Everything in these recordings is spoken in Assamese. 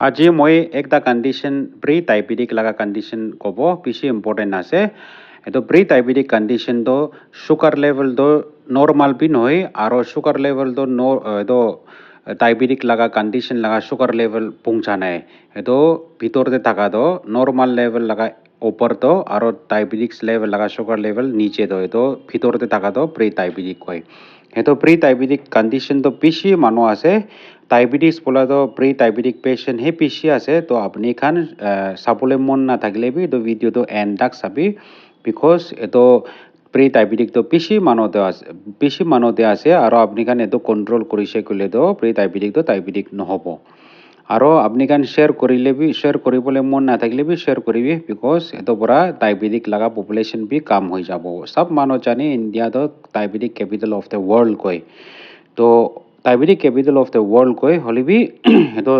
আজি মই একটা কন্ডিশন প্রি ডায়াবেটিক লাগা কন্ডিশন কব বেশি ইম্পর্টেন্ট আছে এটো প্রি ডায়াবেটিক কন্ডিশন তো সুগার লেভেল তো নর্মাল বি নয় আর সুগার লেভেল তো এটো ডায়াবেটিক লাগা কন্ডিশন লাগা সুগার লেভেল পৌঁছানায় এটো ভিতরতে থাকা তো নর্মাল লেভেল লাগা উপর তো আর ডায়াবেটিক্স লেভেল লাগা সুগার লেভেল নিচে তো এটো ভিতরতে থাকা তো প্রি ডায়াবেটিক কয় এটো প্রি ডায়াবেটিক কন্ডিশন তো বেশি মানুষ আছে ডায়াবেটিস বলা তো প্রি ডায়াবেটিক পেশেন্ট হে বেশি আছে তো আপনি খান চাবলৈ মন নাথাকিলে বি তো ভিডিঅ'টো এণ্ড চাবি বিকজ এইটো প্ৰি ডায়াবেটিকটো বেছি মানুহতে আছে আৰু আপুনি খান এইটো কণ্ট্ৰল কৰিছে ক'লে তো প্ৰি ডায়াবেটিকটো ডায়াবেটিক নহ'ব আৰু আপুনি খান শ্বেয়াৰ কৰিবলৈ মন নাথাকিলে বি শ্বেয়াৰ কৰিবি বিকজ এইটোৰ পৰা ডায়াবেটিক লগা পপুলেশ্যন বি কাম হৈ যাব চব মানুহ জানে ইণ্ডিয়াটো diabetic capital of the world কয় তো diabetic capital of the world কয় হ'লে বি সেইটো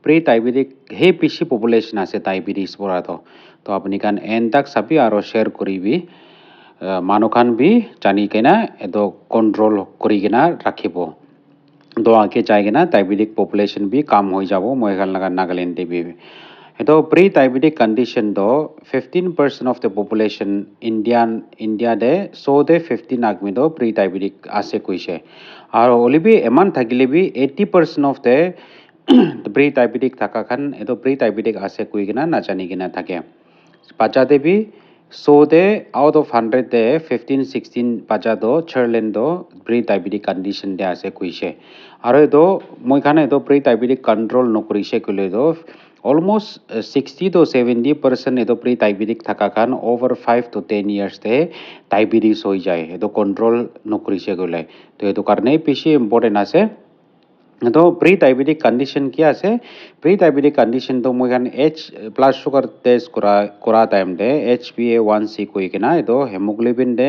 প্ৰি ডায়াবেটিক সেই বেছি পপুলেশ্যন আছে ডায়াবেটিছ পৰাতো তো আপুনি খান এণ্ড তাক চাবি আৰু শ্বেয়াৰ কৰিবি মানুহ খান বি জানি কিনা এইটো কণ্ট্ৰল কৰি কিনা ৰাখিব তো আগে যাই কিনা ডায়াবেটিক পপুলেশ্যন বি কাম হৈ যাব মই এখান লগা নাগালেণ্ডে বি এইটো প্ৰি ডায়াবেটিক কণ্ডিশ্যন তো 15% অফ দ্য পপুলেশ্যন ইণ্ডিয়াতে চৌদে 15 আগমি তো প্ৰি ডায়াবেটিক আছে কৈছে আৰু হ'লে এমান থাকিলে বি 80% অফ দ্য প্ৰি ডায়াবেটিক থকা খান এইটো প্ৰি ডায়াবেটিক আছে কৈ কিনা নাজানি কিনা থাকে বাচ্চাতে বি চৌদে আউট অফ 100 15-16 বাচ্চাটো চাইল্ডলেণ্ডো প্ৰি ডায়াবেটিক কণ্ডিশ্যন দে আছে কৈছে আৰু এইটো মই খান এইটো প্ৰি ডায়াবেটিক কণ্ট্ৰল নকৰিছে ক'লে তো অলমোষ্ট 60 to 70% এইটো প্ৰি ডায়াবেটিক থকা খান over 5 to 10 years তে ডায়াবেটিছ হৈ যায় এইটো কণ্ট্ৰল নকৰিছে ক'লে তো এইটো কাৰণে বেছি ইম্পৰ্টেণ্ট আছে তো প্ৰি ডায়াবেটিক কণ্ডিশ্যন কি আছে প্ৰি ডায়াবেটিক কণ্ডিশ্যন তো মই এইচ ব্লাড সুগাৰ টেষ্ট কৰা টাইমতে HbA1c কৈ কিনা এইটো হেমোগ্লোবিন দে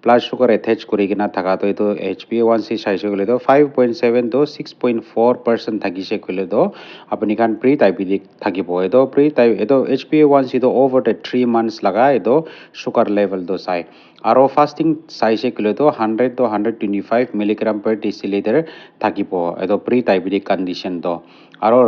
ব্লাড সুগাৰ এটেচ কৰি কিনা থকাটো এইটো HbA1c চাইছে ক'লে তো 5.7 to 6.4% থাকিছে ক'লে তো আপুনি খান প্ৰি ডায়াবেটিক থাকিব এইটো HbA1c তো অভাৰ দ্য 3 months লগা এইটো সুগাৰ লেভেলটো চাই আৰু ফাষ্টিং চাইছে ক'লে তো 100 to 125 মিলিগ্ৰাম per deciliter থাকিব এইটো প্ৰি ডায়াবেটিক কণ্ডিশ্যনটো আৰু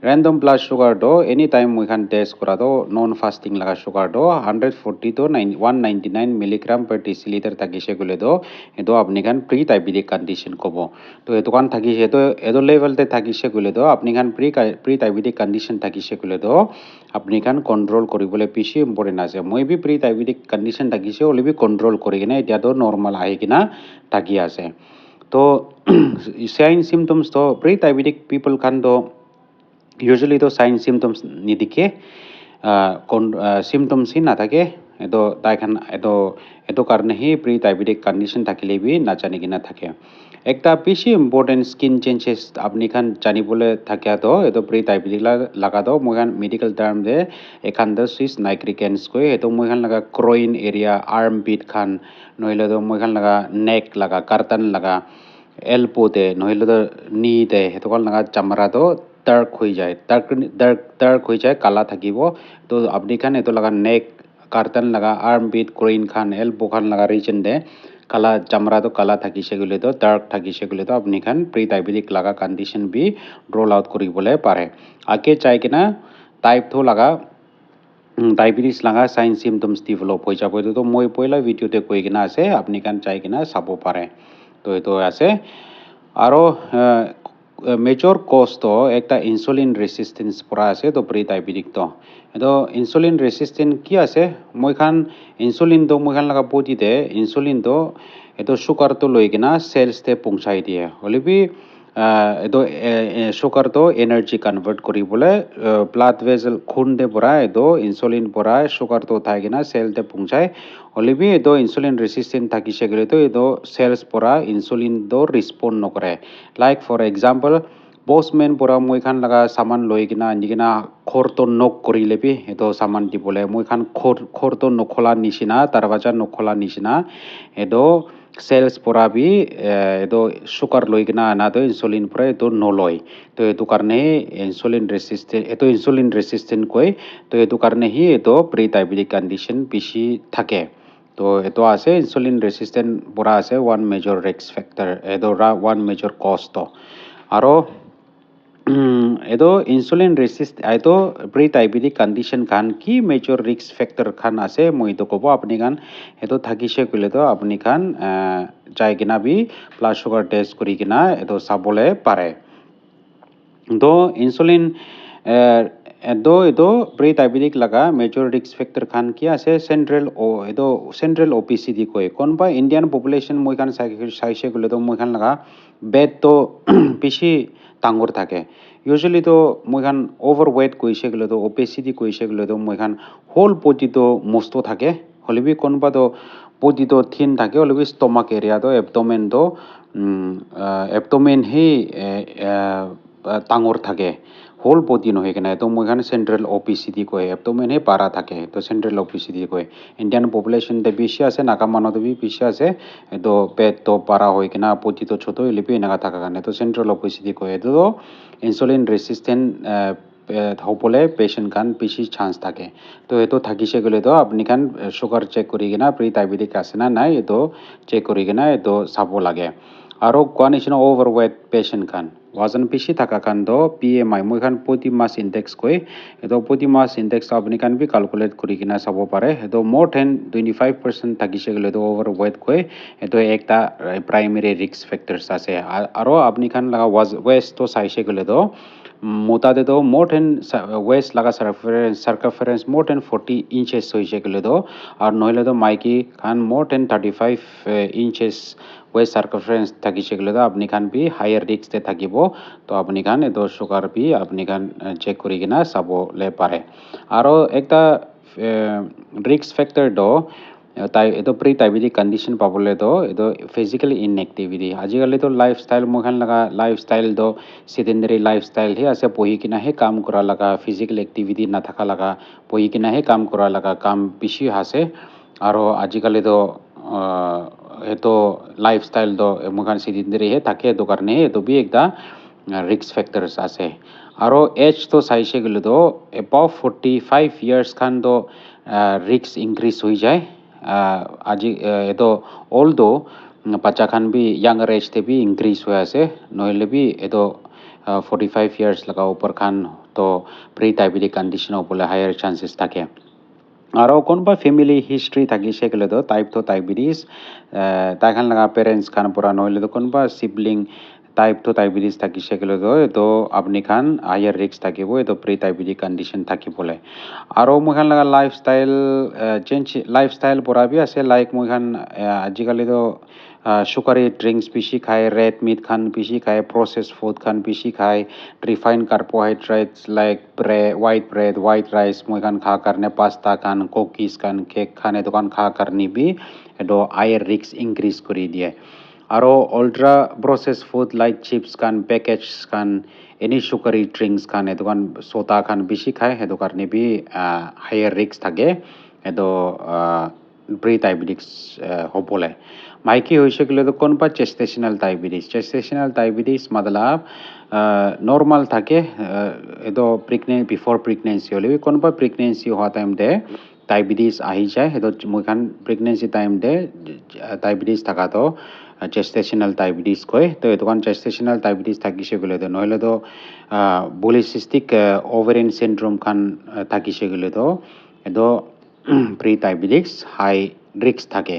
ৰেণ্ডম ব্লাড সুগাৰটো এনি টাইম মই খান টেষ্ট কৰাটো নন ফাষ্টিং লগা সুগাৰটো 140 to 199 মিলিগ্ৰাম per deciliter থাকিছে ক'লে তো এইটো আপুনি খান প্ৰি ডায়াবেটিক কণ্ডিশ্যন ক'ব তো এইটো কাৰণ থাকিছে এইটো লেভেলতে থাকিছে ক'লে তো আপুনি খান প্ৰি ডায়াবেটিক কণ্ডিশ্যন থাকিছে ক'লে তো আপুনি খান কণ্ট্ৰল কৰিবলৈ বেছি ইম্পৰ্টেণ্ট আছে মই বি প্ৰি ডায়াবেটিক কণ্ডিশ্যন থাকিছে হ'লে বি কণ্ট্ৰল কৰি কিনে এতিয়াতো নৰ্মেল আহি কিনা থাকি আছে তো সাইন সিমটমস তো প্ৰি ডায়াবেটিক পিপল খান তো ইউজুৱেলি তো সাইন সিমটমস নিদিকে সিমটমসই নাথাকে এইটো তাইখান এইটো কাৰণে সি প্ৰি ডায়াবেটিক কণ্ডিশ্যন থাকিলে বি নাজানি কিনা থাকে একটা বেছি ইম্পৰ্টেণ্ট স্কিন চেঞ্জেছ আপুনি খান জানিবলৈ থাকে তো এইটো প্ৰি ডায়াবেটিক লগাটো মই খান মেডিকেল টাৰ্ম যে এখান সুইচ নাইক্ৰিকেন্স কৈ এইটো মই খান লগা ক্ৰইন এৰিয়া আৰ্ম বিট খান নহ'লে তো মই খান লগা নেক লগা কাৰ্টান লগা এলপোতে নহ'লে তো নিতে সেইটো কাৰণ লগা চামৰাটো ডাৰ্ক হৈ যায় ডাৰ্ক হৈ যায় কালা থাকিব তো আপুনি খান এইটো লগা নেক কাৰ্টান লগা আৰ্ম বিট ক্ৰইন খান এলপো খান লগা ৰিজন দে কালা চামৰাটো কালা থাকিছে ক'লে তো ডাৰ্ক থাকিছে ক'লে তো আপুনি খান প্ৰি ডায়াবেটিক লগা কণ্ডিশ্যন বি ৰোল আউট কৰিবলৈ পাৰে আগে চাই কিনা টাইপ 2 লগা ডায়াবেটিছ লগা সাইন সিমটমস ডেভেলপ হৈ যাব এইটো মই পহিলা ভিডিঅ'তে কৈ কিনা আছে আপুনি খান চাই কিনা চাব পাৰে তো এইটো আছে আৰু মেজৰ কজটো একটা ইনচুলিন ৰেচিষ্টেন্স পৰা আছে তো প্ৰি ডায়াবেটিকটো এইটো ইনচুলিন ৰেচিষ্টেন্ট কি আছে মই খান ইনচুলিনটো মই খান লগা বডিতে ইনচুলিনটো এইটো চুগাৰটো লৈ কিনা চেলছতে পहुंचाই দিয়ে হ'লে বি এইটো চুগাৰটো এনাৰ্জি কনভাৰ্ট কৰিবলৈ ব্লাড ভেজেল খুন্দে পৰা এইটো ইনচুলিন পৰা চুগাৰটো উঠাই কিনা চেলতে পहुंचाই হ'লে বি এইটো ইনচুলিন ৰেচিষ্টেন্ট থাকিছে ক'লে তো এইটো চেলছ পৰা ইনচুলিনটো ৰিছপণ্ড নকৰে লাইক ফৰ এক্সাম্পল পোষ্টমেন পৰা মই খান লগা সামান লৈ কিনা আনি কিনা খৰটো নক কৰিলে বি এইটো সামান দিবলৈ মই খান খৰটো নখোলা নিচিনা দৰৱাজা নখোলা নিচিনা এইটো চেলছ পৰা বি এইটো চুগাৰ লৈ কিনা আনাটো ইনচুলিন পৰা এইটো নলয় তো এইটো কাৰণে ইনচুলিন ৰেচিষ্টেন্ট কৈ তো এইটো কাৰণে এইটো প্ৰি ডায়াবেটিক কণ্ডিশ্যন বেছি থাকে তো এইটো আছে ইনচুলিন ৰেচিষ্টেন্ট পৰা আছে ওৱান মেজৰ ৰিস্ক ফেক্টৰ এইটো ওৱান মেজৰ কজটো আৰু edo insulin resist edo pre-diabetic condition khan ki major risk factor khan ase moi to kobo apni khan edo thakise kule to apni khan jai kina bi blood sugar test kuri kina edo sabole pare do insulin edo pre-diabetic laga major risk factor khan ki ase central obesity koi konba Indian population moi khan saise kule to moi khan laga bet to bishi tangor থাকে usually to moi khan overweight koise gele to obesity koise gele to moi khan whole body to mosto থাকে holibi konba to body to thin থাকে holibi stomach area to abdomen he tangor থাকে whole body no hekena to moi khan central obesity koi abdomen he para থাকে to central obesity koi Indian population de bishi ase naga mano de bi bishi ase to pet to para hoi kena body to choto lipi naga thaka kane to central obesity koi to insulin resistant হবলে পেশেন্ট খান বেশি চান্স থাকে তো এতো থাকিছে গেলে তো আপনি খান সুগার চেক করি কিনা প্রি ডায়াবেটিক আছে না নাই এতো চেক করি কিনা এতো চাব লাগে আৰু কোৱা নিচিনা overweight পেশেন্ট খান ওজন বেশি থাকা খান তো PMI মই খান প্রতি মাস ইন্ডেক্স কই এতো প্রতি মাস ইন্ডেক্স আপনি খান বি ক্যালকুলেট করি কিনা চাব পারে এতো মোর দেন 25% থাকিছে গেলে তো overweight কই এতো একটা প্রাইমারি রিস্ক ফ্যাক্টরস আছে আৰু আপনি খান লাগা ওয়েস্ট তো চাইছে গেলে তো মোটা দে তো মোর দেন ওয়েস্ট লাগা সার্কামফারেন্স মোর দেন 40 ইঞ্চেস হইছে গেলে তো আর নইলে তো মাইকি খান মোর দেন 35 ইঞ্চেস ওয়েস্ট সার্কামফারেন্স থাকিছে গেলে তো আপনি খান বি হায়ার রিস্ক তে থাকিব তো আপনি খান এতো সুগার বি আপনি খান চেক করি কিনা চাবলে পারে আৰু একটা রিস্ক ফ্যাক্টর দ তাই এতো প্রি ডায়াবেটিক কন্ডিশন পাবলে তো এতো ফিজিক্যাল ইনএক্টিভিটি আজিকালি তো লাইফস্টাইল মোখান লাগা লাইফস্টাইল তো সেডেন্টারি লাইফস্টাইল হে আছে বহি কিনা হে কাম করা লাগা ফিজিক্যাল এক্টিভিটি না থাকা লাগা বহি কিনা হে কাম করা লাগা কাম বেশি আছে আৰু আজিকালি তো এতো লাইফস্টাইল তো মোখান সেডেন্টারি হে থাকে তো কারণে এতো বি একটা রিস্ক ফ্যাক্টরস আছে আৰু এজ তো চাইছে গেলে তো এবাভ 45 ইয়ার্স খান তো রিস্ক ইনক্রিজ হয়ে যায় আজি এতো অলদো বাচ্চা খান বি ইয়াঙ্গার এজ তে বি ইনক্রিজ হয়ে আছে নইলে বি এতো 45 ইয়ার্স লাগা উপর খান তো প্রি ডায়াবেটিক কন্ডিশন বলে হায়ার চান্সেস থাকে আৰু কোনোবা ফ্যামিলি হিস্ট্রি থাকিছে গেলে তো টাইপ 2 ডায়াবেটিস তাইখান লাগা পেরেন্টস খান পড়া নইলে তো কোনোবা সিবলিং টাইপ 2 ডায়াবেটিস থাকিছে গেলে তো আপনি খান হায়ার রিস্ক থাকিব এতো প্রি ডায়াবেটিক কন্ডিশন থাকিবলে আৰু মোখান লাগা লাইফস্টাইল চেঞ্জ লাইফস্টাইল পড়া বি আছে লাইক মোখান আজিকালি তো সুগারি ড্রিঙ্কস বেশি খায় রেড মিট খান বেশি খায় প্রসেস ফুড খান বেশি খায় refine carbohydrates like white bread white rice মই খান খা কারণে পাস্তা খান কুকিজ খান কেক খান এতো খান খা কারণে বি এতো আয়ের রিস্ক ইনক্রিজ করে দিয়ে আৰু ultra process food like chips খান প্যাকেজ খান এনি সুগারি ড্রিঙ্কস খান এতো খান সোডা খান বেশি খায় এতো কারণে বি হায়ার রিস্ক থাকে এতো প্রি ডায়াবেটিক্স হবলে মাইকি হয়েছে গেলে তো কোনবা চেস্টেশনাল ডায়াবেটিস মতলব নর্মাল থাকে এতো বিফোর প্রেগনেন্সি হলে কোনবা প্রেগনেন্সি হওয়া টাইম দে ডায়াবেটিস আহি যায় এতো মোখান প্রেগনেন্সি টাইম দে ডায়াবেটিস থাকা তো চেস্টেশনাল ডায়াবেটিস কয় তো এতো কারণ চেস্টেশনাল ডায়াবেটিস থাকিছে গেলে তো নইলে তো পলিসিস্টিক ওভারিয়ান সিন্ড্রোম খান থাকিছে গেলে তো এতো প্রি ডায়াবেটিক্স হাই রিস্ক থাকে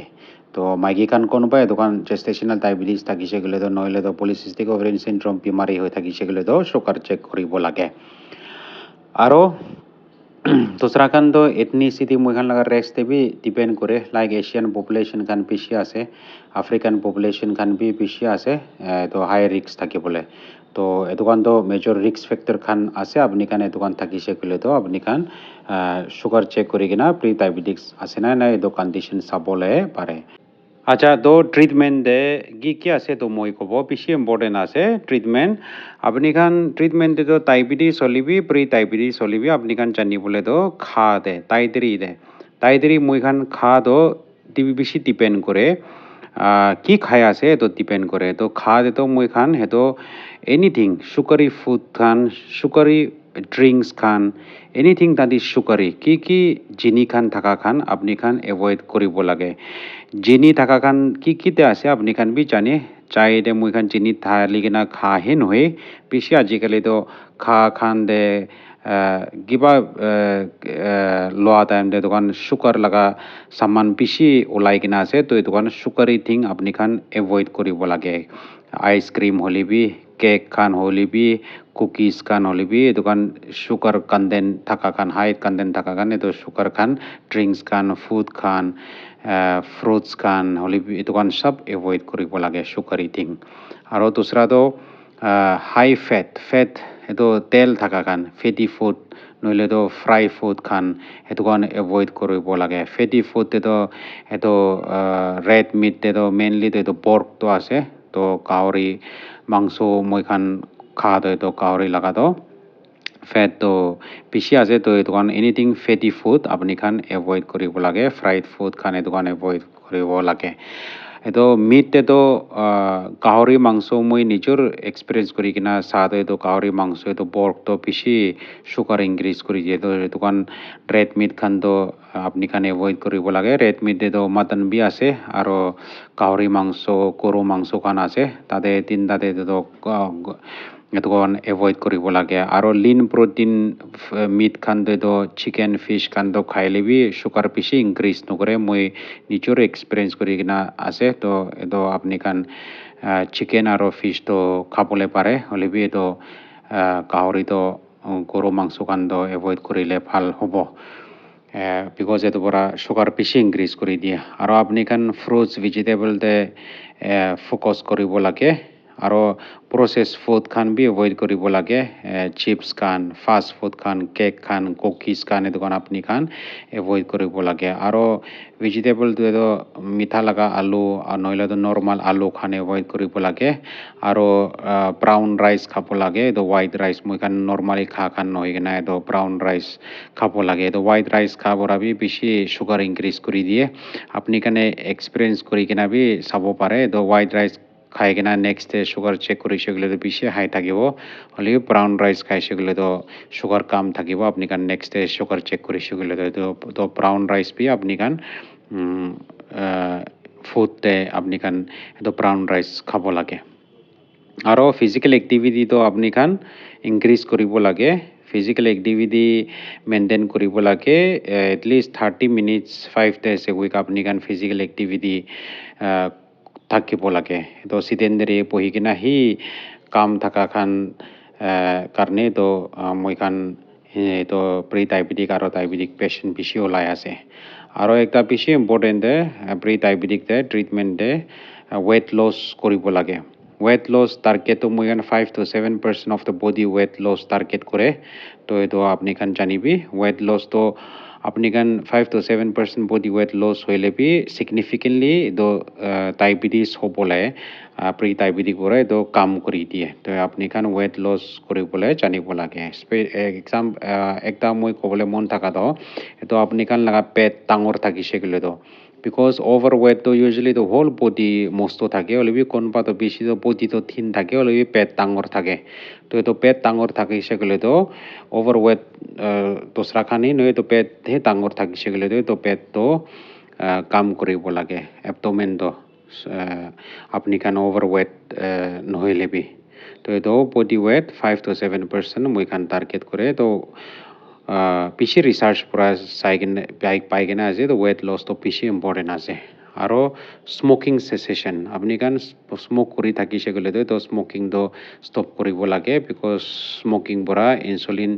তো মাইকি খান কোনোবা দোকান চেস্টেশনাল ডায়াবেটিস থাকিছে গেলে তো নইলে তো পলিসিস্টিক ওভারিয়ান সিন্ড্রোম বেমাৰী হৈ থাকিছে গেলে তো সুগাৰ চেক কৰিব লাগে আৰু दूसरा खान तो एथनिसिटी मोखान लगा रेस ते भी डिपेंड करे लाइक एशियन पपुलेशन खान बेसि আছে আফ্রিকান পপুলেশন খান বি বেশি আছে তো হাই রিস্ক থাকে বলে তো এতো খান তো মেজর রিস্ক ফ্যাক্টর খান আছে আপনি খান এতো খান থাকিছে গেলে তো আপনি খান সুগার চেক করি কিনা প্রি ডায়াবেটিক্স আছে না না এতো কন্ডিশন চাবলে পারে আচ্ছা তো ট্রিটমেন্ট দে কি আছে তো মই কব বেশি ইম্পর্টেন্ট আছে ট্রিটমেন্ট আপনি খান ট্রিটমেন্ট দে তো ডায়াবেটিস চলিবি প্রি ডায়াবেটিস চলিবি আপনি খান জানিবলে তো খা দে তাইদেরি মই খান খা তো বেশি ডিপেন্ড করে কি খাই আছে তো ডিপেন্ড করে তো খা দে তো মই খান হেতো এনিথিং সুগারি ফুড খান সুগারি ড্ৰিংকছ খান এনিথিং তাদি চুকাৰী কি জিনি খান থকা খান আপুনি খান এভইড কৰিব লাগে জিনি থকা খান কিতে আছে আপুনি খান বি জানে চাই দে মই খান জিনি ঢালি কিনা খাহে নহয় বেছি আজিকালিতো খান দে কিবা লোৱা টাইম দে দোকান চুকাৰ লগা সামান বেছি ওলাই কিনা আছে তো এই দোকান চুকাৰী থিং আপুনি খান এভইড কৰিব লাগে আইচক্ৰীম হলিবি কেক খান হলিবি কুকিজ খান হলিবি এই দোকান চুগাৰ কন্টেন্ট থকা খান হাই কন্টেন্ট থকা খান এইটো চুগাৰ খান ড্ৰিংকছ খান ফুড খান ফ্ৰুটছ খান হলিবি এই দোকান সব এভইড কৰিব লাগে চুকাৰী থিং আৰু দুসৰাটো হাই ফেট এইটো তেল থকা খান ফেটি ফুড নহ'লে তো ফ্ৰাই ফুড খান সেইটো কাৰণে এভইড কৰিব লাগে ফেটি ফুড এইটো ৰেড মিট মেইনলি এইটো পৰ্কটো আছে তো গাহৰি মাংস মই খান খা তো গাহৰি লগাটো ফেটটো বেছি আছে তো এইটো কাৰণে এনিথিং ফেটি ফুড আপুনি খান এভইড কৰিব লাগে ফ্ৰাইড ফুড খান এইটো কাৰণে এভইড কৰিব লাগে এইটো মিট গাহৰি মাংস মই নিজৰ এক্সপিৰিয়েঞ্চ কৰি কিনা চাওঁতে এইটো গাহৰি মাংস এইটো পৰ্কটো বেছি চুগাৰ ইনক্ৰিজ কৰি দিয়ে তো এইটো কাৰণ ৰেড মিট খানটো আপুনি খান এভইড কৰিব লাগে ৰেড মিট মাটন বি আছে আৰু গাহৰি মাংস গৰু মাংস খান আছে তাতে তিনিটাতে এইটো কাৰণে এভইড কৰিব লাগে আৰু লিন প্ৰটিন মিট খানটো চিকেন ফিছ খানটো খাই ল'বি চুগাৰ বেছি ইনক্ৰিজ নকৰে মই নিজৰ এক্সপিৰিয়েঞ্চ কৰি কিনা আছে তো এইটো আপুনি খান চিকেন আৰু ফিছটো খাবলৈ পাৰে হ'লেবি এইটো গাহৰিটো গৰু মাংস খানটো এভইড কৰিলে ভাল হ'ব বিকজ এইটো পৰা চুগাৰ বেছি ইনক্ৰিজ কৰি দিয়ে আৰু আপুনি খান ফ্ৰুটছ ভেজিটেবলতে ফ'কাছ কৰিব লাগে আৰু প্ৰচেছ ফুড খান বি এভইড কৰিব লাগে চিপছ খান ফাষ্ট ফুড খান কেক খান কুকিজ খান এইটো কাৰণে আপুনি খান এভইড কৰিব লাগে আৰু ভেজিটেবলটো মিঠা লগা আলু নহ'লে নৰ্মেল আলু খান এভইড কৰিব লাগে আৰু ব্ৰাউন ৰাইচ খাব লাগে এইটো হোৱাইট ৰাইচ মই খান নৰ্মেলি খান নহয় কিনা এইটো ব্ৰাউন ৰাইচ খাব লাগে এইটো হোৱাইট ৰাইচ খাব বি বেছি চুগাৰ ইনক্ৰিজ কৰি দিয়ে আপুনি কাৰণে এক্সপিৰিয়েঞ্চ কৰি কিনা বি চাব পাৰে এইটো হোৱাইট ৰাইচ খাই কিনা নেক্সট ডে চুগাৰ চেক কৰিছে গ'লেতো বেছি হাই থাকিব হ'লেও ব্ৰাউন ৰাইচ খাইছে গ'লেতো চুগাৰ কম থাকিব আপুনি কাৰণ নেক্সট ডে চুগাৰ চেক কৰিছে গ'লেতো এইটো ব্ৰাউন ৰাইচ বি আপুনি কাৰণ ফুডতে আপুনি খান এইটো ব্ৰাউন ৰাইচ খাব লাগে আৰু ফিজিকেল এক্টিভিটিটো আপুনি খান ইনক্ৰিজ কৰিব লাগে ফিজিকেল এক্টিভিটি মেইনটেইন কৰিব লাগে at least 30 minutes 5 days a week আপুনি খান ফিজিকেল এক্টিভিটি থাকিব লাগে তো চিডেণ্টেৰী পঢ়ি কিনা সি কাম থকা খান কাৰণে তো মই খান তো প্ৰি ডায়েবেটিক আৰু ডায়েবেটিক পেচেণ্ট বেছি ওলাই আছে আৰু একটা বেছি ইম্পৰ্টেণ্ট প্ৰি ডায়েবেটিকতে ট্ৰিটমেণ্টে ৱেট লছ কৰিব লাগে ৱেট লছ টাৰ্গেটটো মই খান 5 to 7% of the body weight loss target কৰে তো এইটো আপুনি খান জানিবি ৱেট লছটো আপুনি খান 5 to 7% বডি ৱেট লছ হ'লে বি ছিগনিফিকেণ্টলি এইটো ডায়েবেটিছ হ'বলৈ প্ৰি ডায়েবেটিক পৰা এইটো কাম কৰি দিয়ে তো আপুনি খান ৱেট লছ কৰিবলৈ জানিব লাগে একটা মই ক'বলৈ মন থকাটো এইটো আপুনি খান লগা পেট ডাঙৰ থাকিছে গ'লেতো বিকজ অভাৰ ৱেটটো ইউজুৱেলি হোল বডি মস্ত থাকে হ'লেবি কোনোবাটো বেছি বডিটো থিন থাকে হ'লেবি পেট ডাঙৰ থাকে তো এইটো পেট ডাঙৰ থাকিছে গ'লেতো অভাৰ ৱেট দোসৰা খানি নহয় এইটো পেটহে ডাঙৰ থাকিছে গ'লেতো এইটো পেটটো কাম কৰিব লাগে এবডমেনটো আপুনি খান অভাৰ ৱেট নহ'লেবি তো এইটো বডি ৱেট 5 to 7% মই খান টাৰ্গেট কৰে তো বেছি ৰিচাৰ্চ পৰা চাই কিনে পাই কিনে আছে তো ৱেট লছটো বেছি ইম্পৰ্টেণ্ট আছে আৰু স্মকিং চেচেশ্যন আপুনি কাৰণ স্মক কৰি থাকিছে গ'লেতো তো স্মকিংটো ষ্টপ কৰিব লাগে বিকজ স্মকিং পৰা ইনচুলিন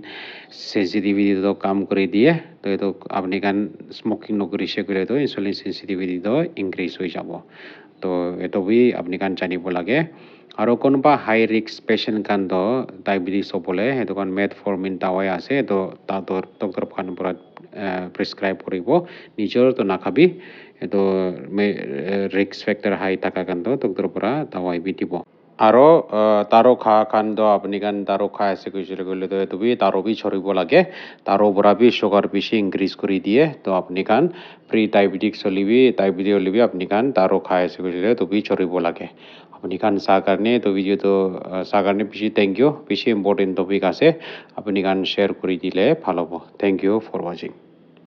চেঞ্চিটিভিটিটো কাম কৰি দিয়ে তো এইটো আপুনি কাৰণ স্মকিং নকৰিছে গ'লেতো ইনচুলিন চেঞ্চিটিভিটিটো ইনক্ৰিজ হৈ যাব তো এইটো বি আপুনি কাৰণ জানিব লাগে আৰু কোনোবা হাই ৰিস্ক পেচেণ্ট কাৰণতো ডায়েবেটিছ হ'বলৈ সেইটো কাৰণ মেটফৰ্মিন দাৱাই আছে তো তাহাঁতৰ ডক্টৰ খানৰ পৰা প্ৰেছক্ৰাইব কৰিব নিজৰতো নাখাবি এইটো ৰিস্ক ফেক্টৰ হাই থকা কাৰণতো ডক্টৰৰ পৰা দাৱাই বি দিব আৰু তাৰো খা খান তো আপুনি কান তাৰো খাই আছে কৈছিলে গ'লে তো এইটো বি তাৰো বি চৰিব লাগে তাৰো পৰা বি চুগাৰ বেছি ইনক্ৰিজ কৰি দিয়ে তো আপুনি কান প্ৰি ডায়েবেটিক চলিবি ডায়েবেটিক হলিবি আপুনি কান তাৰো খাই আছে কৈছিলে তো বি চৰিব লাগে আপুনি কান চাহ কাৰণে তো ভিডিঅ'টো চাহ কাৰণে বেছি থেংক ইউ বেছি ইম্পৰ্টেণ্ট টপিক আছে আপুনি কান শ্বেয়াৰ কৰি দিলে ভাল হ'ব থেংক ইউ ফৰ ৱাচিং